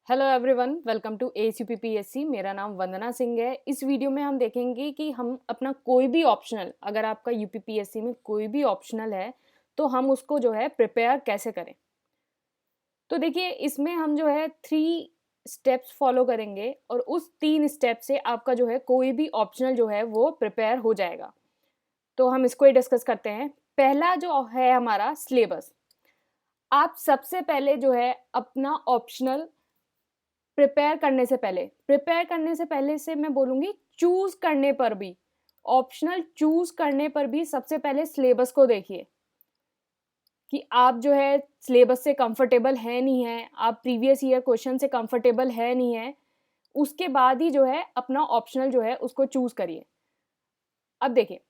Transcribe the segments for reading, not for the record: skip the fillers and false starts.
Hello everyone, welcome to ACPPSC। मेरा नाम वंदना सिंह है। इस वीडियो में हम देखेंगे कि हम अपना कोई भी ऑप्शनल, अगर आपका यूपीपीएससी में कोई भी ऑप्शनल है तो हम उसको जो है प्रिपेयर कैसे करें। तो देखिए, इसमें हम जो है 3 स्टेप्स फॉलो करेंगे और उस 3 स्टेप से आपका जो है कोई भी ऑप्शनल जो है वो प्रिपेयर हो जाएगा। तो हम इसको ही डिस्कस करते हैं। पहला जो है हमारा सिलेबस। आप सबसे पहले जो है अपना ऑप्शनल प्रिपेयर करने से पहले से मैं बोलूँगी, चूज़ करने पर भी, ऑप्शनल चूज़ करने पर भी सबसे पहले सिलेबस को देखिए कि आप जो है सिलेबस से कंफर्टेबल हैं नहीं हैं, आप प्रीवियस ईयर क्वेश्चन से कंफर्टेबल है नहीं हैं, उसके बाद ही जो है अपना ऑप्शनल जो है उसको चूज़ करिए। अब देखिए,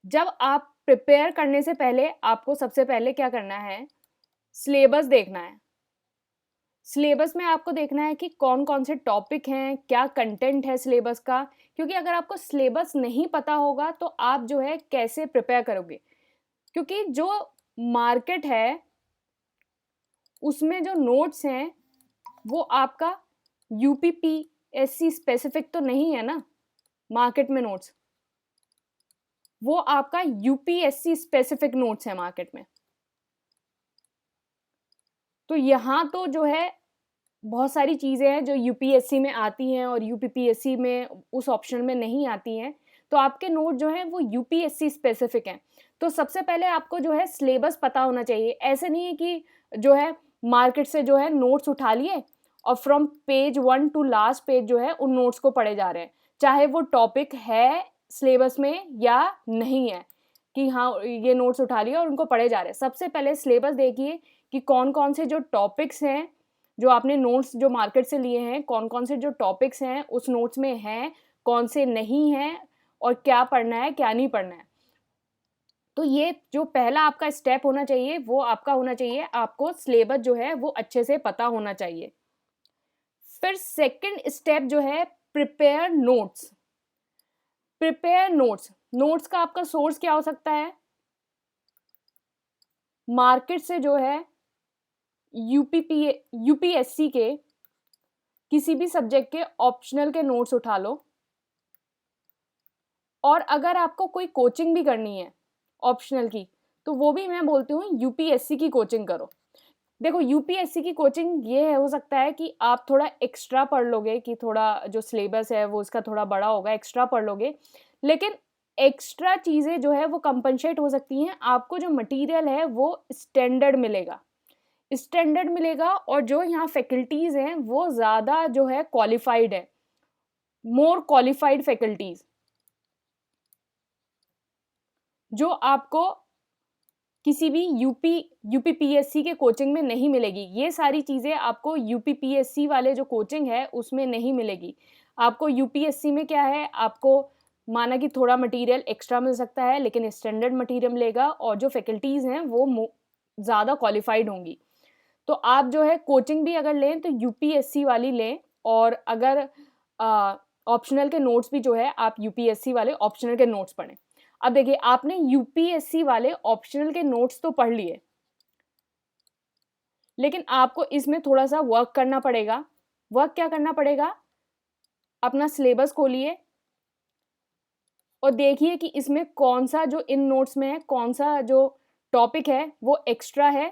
जब आप प्रिपेयर करने से पहले आपको सबसे पहले क्या करना है, सिलेबस देखना है। सिलेबस में आपको देखना है कि कौन-कौन से टॉपिक हैं, क्या कंटेंट है सिलेबस का, क्योंकि अगर आपको सिलेबस नहीं पता होगा तो आप जो है कैसे प्रिपेयर करोगे? क्योंकि जो मार्केट है, उसमें जो नोट्स हैं, वो आपका यूपीपीएससी स्पेसिफिक तो नहीं है ना, मार्केट में नोट्स। वो आपका यूपीएससी स्पेसिफिक नोट्स है मार्केट में। तो यहाँ तो जो है बहुत सारी चीज़ें हैं जो यूपीएससी में आती हैं और यूपीपीएससी में उस ऑप्शन में नहीं आती हैं, तो आपके नोट जो हैं वो यूपीएससी स्पेसिफिक हैं। तो सबसे पहले आपको जो है सिलेबस पता होना चाहिए। ऐसे नहीं है कि जो है मार्केट से जो है नोट्स उठा लिए और from page 1 to last page जो है उन नोट्स को पढ़े जा रहे हैं, चाहे वो टॉपिक है सिलेबस में या नहीं है, कि हाँ ये नोट्स उठा लिए और उनको पढ़े जा रहे हैं। सबसे पहले सिलेबस देखिए कि कौन-कौन से जो टॉपिक्स हैं, जो आपने नोट्स जो मार्केट से लिए हैं, कौन-कौन से जो टॉपिक्स हैं उस नोट्स में हैं, कौन से नहीं हैं और क्या पढ़ना है, क्या नहीं पढ़ना है। तो ये जो पहला आपका स्टेप होना चाहिए, वो आपका होना चाहिए, आपको सिलेबस जो है वो अच्छे से पता होना चाहिए। फिर सेकंड स्टेप जो है, prepare notes. Prepare notes, notes का आपका सोर्स क्या हो सकता है? मार्केट से जो है यूपीएससी के किसी भी सब्जेक्ट के ऑप्शनल के नोट्स उठा लो, और अगर आपको कोई कोचिंग भी करनी है ऑप्शनल की, तो वो भी मैं बोलती हूँ यूपीएससी की कोचिंग करो। देखो, यूपीएससी की कोचिंग ये हो सकता है कि आप थोड़ा एक्स्ट्रा पढ़ लोगे, कि थोड़ा जो सिलेबस है वो उसका थोड़ा बड़ा होगा, एक्स्ट्रा पढ़ लोगे, लेकिन एक्स्ट्रा चीज़ें जो है वो कंपनसेट हो सकती हैं। आपको जो मटेरियल है वो स्टैंडर्ड मिलेगा और जो यहाँ फैकल्टीज़ हैं वो ज़्यादा जो है क्वालिफाइड है, मोर क्वालिफाइड फैकल्टीज़, जो आपको किसी भी यूपीपीएससी के कोचिंग में नहीं मिलेगी। ये सारी चीज़ें आपको यूपीपीएससी वाले जो कोचिंग है उसमें नहीं मिलेगी। आपको यूपीएससी में क्या है, आपको माना कि थोड़ा मटेरियल एक्स्ट्रा मिल सकता है, लेकिन स्टैंडर्ड मटेरियल मिलेगा और जो फैकल्टीज़ हैं वो ज़्यादा क्वालिफाइड होंगी। तो आप जो है कोचिंग भी अगर लें तो यूपीएससी वाली लें, और अगर ऑप्शनल के नोट्स भी जो है आप यूपीएससी वाले ऑप्शनल के नोट्स पढ़ें। अब देखिए, आपने यूपीएससी वाले ऑप्शनल के नोट्स तो पढ़ लिए, लेकिन आपको इसमें थोड़ा-सा वर्क करना पड़ेगा। वर्क क्या करना पड़ेगा? अपना सिलेबस खोलिए और देखिए कि इसमें कौन-सा जो इन नोट्स में है, कौन-सा जो टॉपिक है वो एक्स्ट्रा है,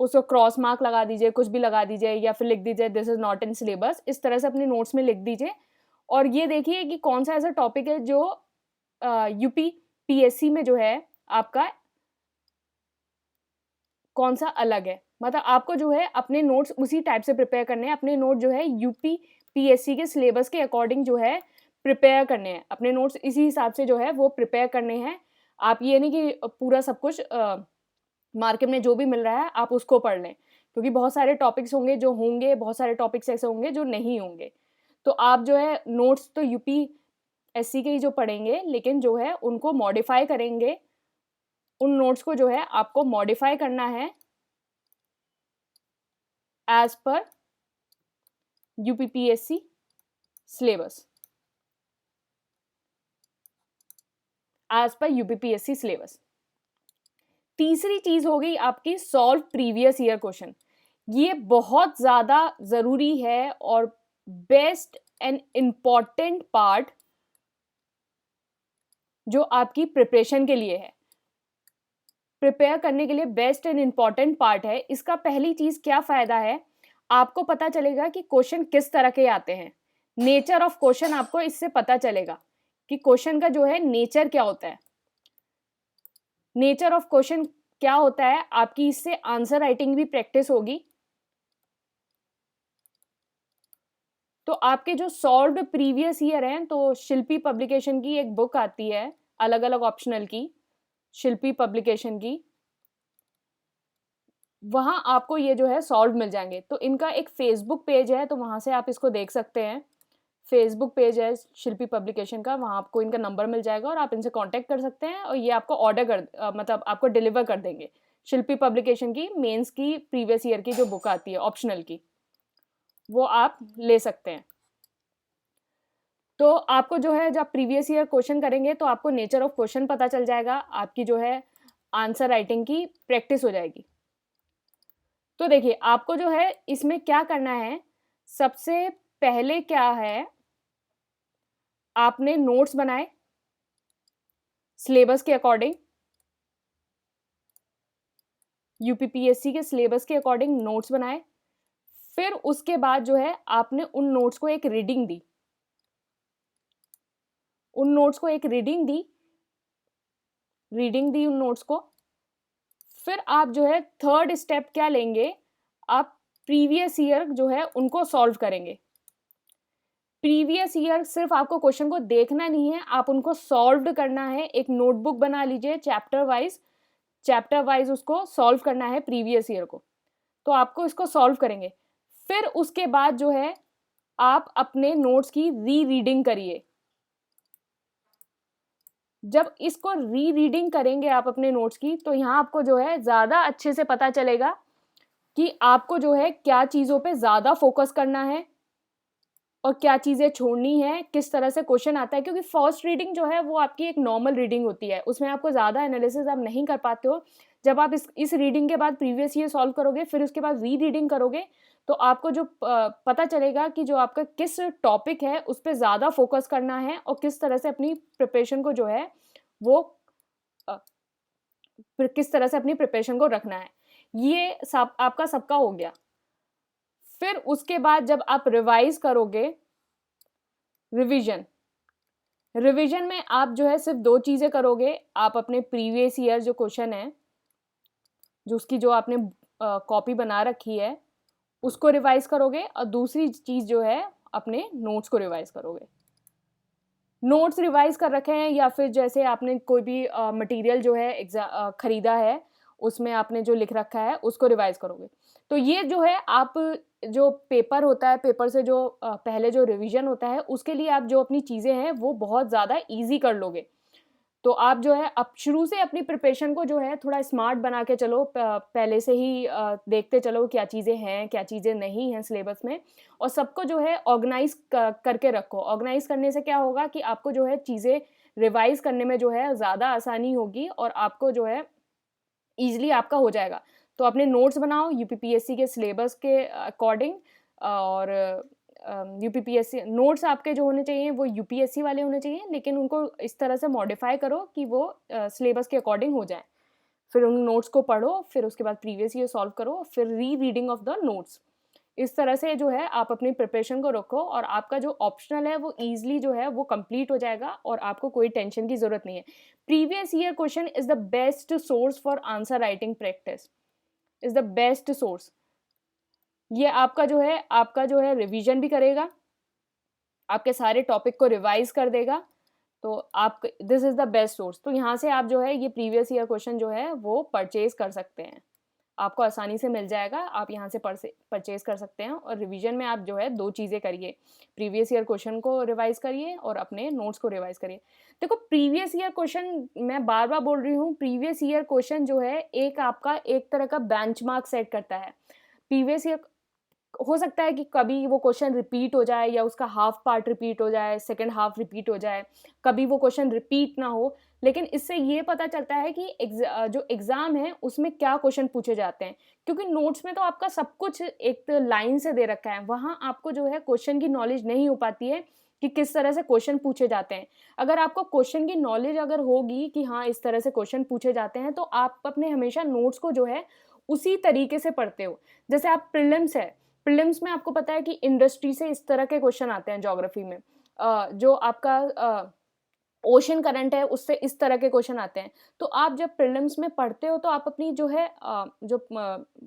उसको क्रॉस मार्क लगा दीजिए, कुछ भी लगा दीजिए, या फिर लिख दीजिए this is not in syllabus. इस तरह से अपने नोट्स में लिख दीजिए और ये देखिए कि कौन-सा ऐसा टॉपिक है जो यूपीपीएससी में जो है आपका कौन-सा अलग है। मतलब आपको जो है अपने नोट्स उसी टाइप से प्रिपेयर करने हैं। अपने नोट जो है यूपीपीएससी के सिलेबस के अकॉर्डिंग जो है प्रिपेयर करने हैं। अपने नोट्स इसी हिसाब से जो है वो प्रिपेयर करने हैं। आप ये नहीं कि पूरा सब कुछ मार्केट में जो भी मिल रहा है आप उसको पढ़ लें, क्योंकि बहुत सारे टॉपिक्स होंगे, बहुत सारे टॉपिक्स ऐसे होंगे जो नहीं होंगे। तो आप जो है नोट्स तो यूपीएससी के ही जो पढ़ेंगे, लेकिन जो है उनको मॉडिफ़ाई करेंगे। उन नोट्स को जो है आपको मॉडिफ़ाई करना है as per UPPSC syllabus, as per UPPSC syllabus. तीसरी चीज़ हो गई आपकी, सॉल्व प्रीवियस ईयर क्वेश्चन। ये बहुत ज़्यादा ज़रूरी है और बेस्ट एंड इम्पॉर्टेंट पार्ट जो आपकी प्रिपरेशन के लिए है, प्रिपेयर करने के लिए बेस्ट एंड इम्पॉर्टेंट पार्ट है। इसका पहली चीज़ क्या फ़ायदा है, आपको पता चलेगा कि क्वेश्चन किस तरह के आते हैं। नेचर ऑफ क्वेश्चन आपको इससे पता चलेगा कि क्वेश्चन का जो है नेचर क्या होता है। नेचर ऑफ क्वेश्चन क्या होता है, आपकी इससे आंसर राइटिंग भी प्रैक्टिस होगी। तो आपके जो सॉल्व्ड प्रीवियस ईयर हैं, तो शिल्पी पब्लिकेशन की एक बुक आती है अलग अलग ऑप्शनल की, शिल्पी पब्लिकेशन की, वहां आपको ये जो है सॉल्व मिल जाएंगे। तो इनका एक फेसबुक पेज है, तो वहां से आप इसको देख सकते हैं। फेसबुक पेज है शिल्पी पब्लिकेशन का, वहां आपको इनका नंबर मिल जाएगा और आप इनसे कांटेक्ट कर सकते हैं और ये आपको ऑर्डर मतलब आपको डिलीवर कर देंगे। शिल्पी पब्लिकेशन की मेंस की प्रीवियस ईयर की जो बुक आती है ऑप्शनल की, वो आप ले सकते हैं। तो आपको जो है जब प्रीवियस ईयर क्वेश्चन करेंगे तो आपको नेचर ऑफ क्वेश्चन पता चल जाएगा, आपकी जो है आंसर राइटिंग की प्रैक्टिस हो जाएगी। तो देखिए आपको जो है इसमें क्या करना है, सबसे पहले क्या है, आपने नोट्स बनाए सिलेबस के अकॉर्डिंग, यूपीपीएससी के सिलेबस के अकॉर्डिंग नोट्स बनाए। फिर उसके बाद जो है आपने उन नोट्स को एक रीडिंग दी, उन नोट्स को एक रीडिंग दी उन नोट्स को। फिर आप जो है थर्ड स्टेप क्या लेंगे, आप प्रीवियस ईयर जो है उनको सॉल्व करेंगे। प्रीवियस ईयर सिर्फ आपको क्वेश्चन को देखना नहीं है, आप उनको सॉल्व करना है। एक नोटबुक बना लीजिए, चैप्टर वाइज उसको सॉल्व करना है प्रीवियस ईयर को। तो आपको इसको सॉल्व करेंगे। फिर उसके बाद जो है आप अपने नोट्स की री रीडिंग करिए। जब इसको री रीडिंग करेंगे आप अपने नोट्स की, तो यहाँ आपको जो है ज़्यादा अच्छे से पता चलेगा कि आपको जो है क्या चीज़ों पे ज़्यादा फोकस करना है और क्या चीज़ें छोड़नी है, किस तरह से क्वेश्चन आता है। क्योंकि फर्स्ट रीडिंग जो है वो आपकी एक नॉर्मल रीडिंग होती है, उसमें आपको ज़्यादा एनालिसिस आप नहीं कर पाते हो। जब आप इस रीडिंग के बाद प्रीवियस ईयर सॉल्व करोगे, फिर उसके बाद री रीडिंग करोगे, तो आपको जो पता चलेगा कि जो आपका किस टॉपिक है उस पर ज़्यादा फोकस करना है और किस तरह से अपनी प्रिपरेशन को जो है वो किस तरह से अपनी प्रिपरेशन को रखना है। ये सब आपका सबका हो गया। फिर उसके बाद जब आप रिवाइज करोगे, रिवीजन में आप जो है सिर्फ दो चीज़ें करोगे। आप अपने प्रीवियस ईयर जो क्वेश्चन है, जो उसकी जो आपने कॉपी बना रखी है उसको रिवाइज करोगे, और दूसरी चीज़ जो है अपने नोट्स को रिवाइज करोगे। नोट्स रिवाइज कर रखे हैं या फिर जैसे आपने कोई भी मटेरियल जो है खरीदा है, उसमें आपने जो लिख रखा है उसको रिवाइज करोगे। तो ये जो है आप जो पेपर होता है, पेपर से जो पहले जो रिवीजन होता है, उसके लिए आप जो अपनी चीज़ें हैं वो बहुत ज़्यादा ईजी कर लोगे। तो आप जो है अब शुरू से अपनी प्रिपरेशन को जो है थोड़ा स्मार्ट बना के चलो, पहले से ही देखते चलो क्या चीज़ें हैं, क्या चीज़ें नहीं हैं सिलेबस में, और सबको जो है ऑर्गेनाइज करके रखो। ऑर्गेनाइज करने से क्या होगा कि आपको जो है चीज़ें रिवाइज करने में जो है ज़्यादा आसानी होगी और आपको जो है ईजिली आपका हो जाएगा। तो अपने नोट्स बनाओ यूपीपीएससी के सिलेबस के अकॉर्डिंग, और यूपीपीएससी नोट्स आपके जो होने चाहिए वो यूपीएससी वाले होने चाहिए, लेकिन उनको इस तरह से मॉडिफाई करो कि वो सिलेबस के अकॉर्डिंग हो जाए। फिर उन नोट्स को पढ़ो, फिर उसके बाद प्रीवियस ईयर सॉल्व करो, फिर री रीडिंग ऑफ द नोट्स। इस तरह से जो है आप अपनी प्रिपरेशन को रखो और आपका जो ऑप्शनल है वो ईजिली जो है वो कंप्लीट हो जाएगा और आपको कोई टेंशन की ज़रूरत नहीं है। Previous year question is the best source for answer writing practice, is the best source. ये आपका जो है रिवीजन भी करेगा, आपके सारे टॉपिक को रिवाइज कर देगा। तो आप this is the best source. तो यहाँ से आप जो है ये प्रीवियस ईयर क्वेश्चन जो है वो परचेज कर सकते हैं, आपको आसानी से मिल जाएगा। आप यहाँ से परचेज कर सकते हैं। और रिवीजन में आप जो है दो चीज़ें करिए, प्रीवियस ईयर क्वेश्चन को रिवाइज करिए और अपने नोट्स को रिवाइज करिए। देखो प्रीवियस ईयर क्वेश्चन, मैं बार बार बोल रही हूँ, प्रीवियस ईयर क्वेश्चन जो है एक आपका एक तरह का बेंचमार्क सेट करता है। प्रीवियस ईयर हो सकता है कि कभी वो क्वेश्चन रिपीट हो जाए या उसका हाफ पार्ट रिपीट हो जाए, सेकंड हाफ रिपीट हो जाए, कभी वो क्वेश्चन रिपीट ना हो, लेकिन इससे ये पता चलता है कि जो एग्ज़ाम है उसमें क्या क्वेश्चन पूछे जाते हैं। क्योंकि नोट्स में तो आपका सब कुछ एक लाइन से दे रखा है, वहाँ आपको जो है क्वेश्चन की नॉलेज नहीं हो पाती है कि किस तरह से क्वेश्चन पूछे जाते हैं। अगर आपको क्वेश्चन की नॉलेज अगर होगी कि हाँ, इस तरह से क्वेश्चन पूछे जाते हैं, तो आप अपने हमेशा नोट्स को जो है उसी तरीके से पढ़ते हो। जैसे आप प्रीलिम्स है, प्रीलिम्स में आपको पता है कि इंडस्ट्री से इस तरह के क्वेश्चन आते हैं ज्योग्राफी में। जो आपका ओशन करंट है उससे इस तरह के क्वेश्चन आते हैं। तो आप जब प्रीलिम्स में पढ़ते हो तो आप अपनी जो है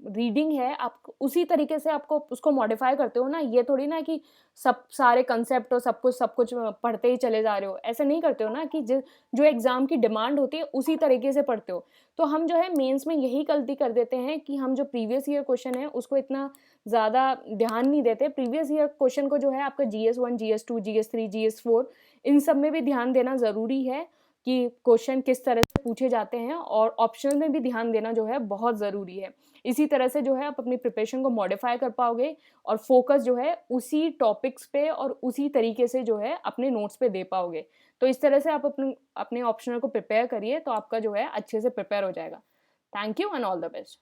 रीडिंग है आप उसी तरीके से आपको उसको मॉडिफ़ाई करते हो ना, ये थोड़ी ना कि सब सारे कांसेप्ट और सब कुछ पढ़ते ही चले जा रहे हो। ऐसा नहीं करते हो ना कि जो एग्ज़ाम की डिमांड होती है उसी तरीके से पढ़ते हो। तो हम जो है मेंस में यही गलती कर देते हैं कि हम जो प्रीवियस ईयर क्वेश्चन है उसको इतना ज़्यादा ध्यान नहीं देते। प्रीवियस ईयर क्वेश्चन को जो है आपका जीएस 1, जीएस 2, जीएस 3, जीएस 4 इन सब में भी ध्यान देना ज़रूरी है कि क्वेश्चन किस तरह से पूछे जाते हैं, और ऑप्शनल में भी ध्यान देना जो है बहुत ज़रूरी है। इसी तरह से जो है आप अपनी प्रिपरेशन को मॉडिफ़ाई कर पाओगे और फ़ोकस जो है उसी टॉपिक्स पे और उसी तरीके से जो है अपने नोट्स पे दे पाओगे। तो इस तरह से आप अपने ऑप्शनल को प्रिपेयर करिए तो आपका जो है अच्छे से प्रिपेयर हो जाएगा। Thank you and all the best.